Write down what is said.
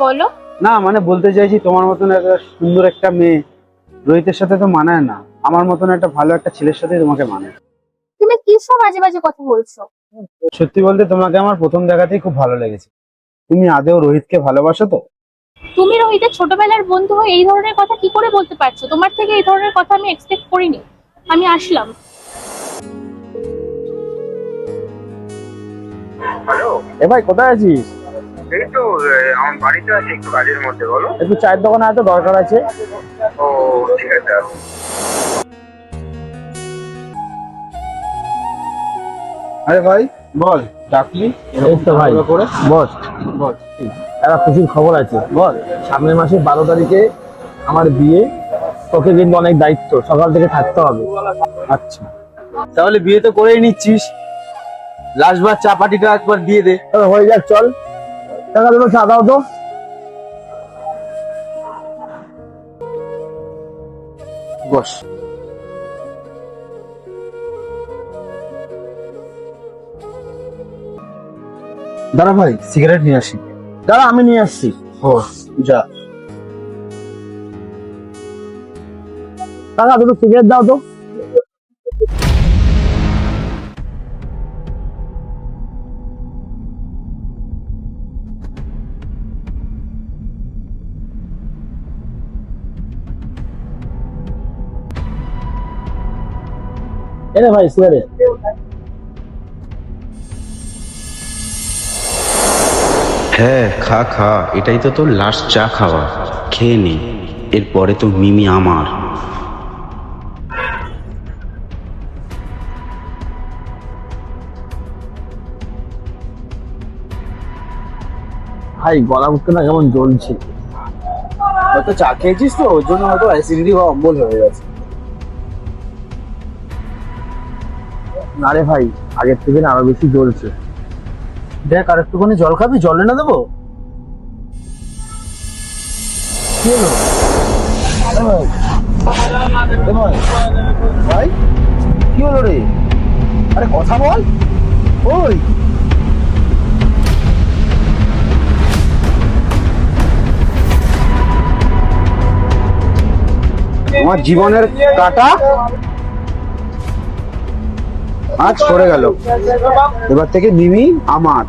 বলো। না মানে বলতে চাইছি তোমার মতন একটা সুন্দর একটা মেয়ে রোহিতের সাথে তো মানায় না, আমার মতন একটা ভালো একটা ছেলের সাথে তোমাকে মানায়। তুমি কি সব বাজে বাজে কথা বলছো? সত্যি বলতে তোমাকে আমার প্রথম দেখাতেই খুব ভালো লেগেছে। তুমি আদেও রোহিতকে ভালোবাসো তো? তুমি রোহিতের ছোটবেলার বন্ধু হয়ে এই ধরনের কথা কি করে বলতে পারছো? তোমার থেকে এই ধরনের কথা আমি এক্সপেক্ট করিনি। আমি আসলাম। হ্যালো। এ ভাই কোথায় আছিস? এই তো আমার বাড়িতে আছি, একটু কাজের মধ্যে। বলো। একটু চায়ের দোকানে এত দরকার আছে। ও ঠিক আছে, আসো। আরে ভাই বল, ডাকলি? এই তো ভাই করে বস, বল। একটা খুশির খবর আছে। বল। সামনের মাসের 12 তারিখে আমার বিয়ে। তোকে কিন্তু অনেক দায়িত্ব, সকাল থেকে থাকতে হবে। আচ্ছা, তাহলে বিয়ে তো করেই নিচ্ছিস, লাস্টবার চা পাটিটা একবার দিয়ে দে। তবে হয়ে যাক, চল। টাকা দেবো, চা দাও তো। বস। দাঁড়া ভাই, সিগারেট নিয়ে আসি। দাঁড়া, আমি নিয়ে আসছি। ও যা। টাকা দুটো সিগারেট দাও তো। এনে ভাই সিগারেট। হ্যাঁ খা খা, এটাই তো তোর লাস্ট চা খাওয়া। খেয়ে নে, এরপরে তো মিমি আমার। ভাই গলা বুকটা না কেমন জ্বলছে। হয়তো চা খেয়েছিস তো, ওর জন্য হয়তো অ্যাসিডিটি বা অম্বল হয়ে গেছে। না রে ভাই, আগের থেকে না আরো বেশি জ্বলছে। দেখ, আর একটুখানি জল খাবি? জল এনে দেবো? কি হলো? এ ভাই, এ ভাই, ভাই কি হলো রে? আরে কথা বল। ওই আমার জীবনের কাটা আজ সরে গেল, এবার থেকে মিমি আমার।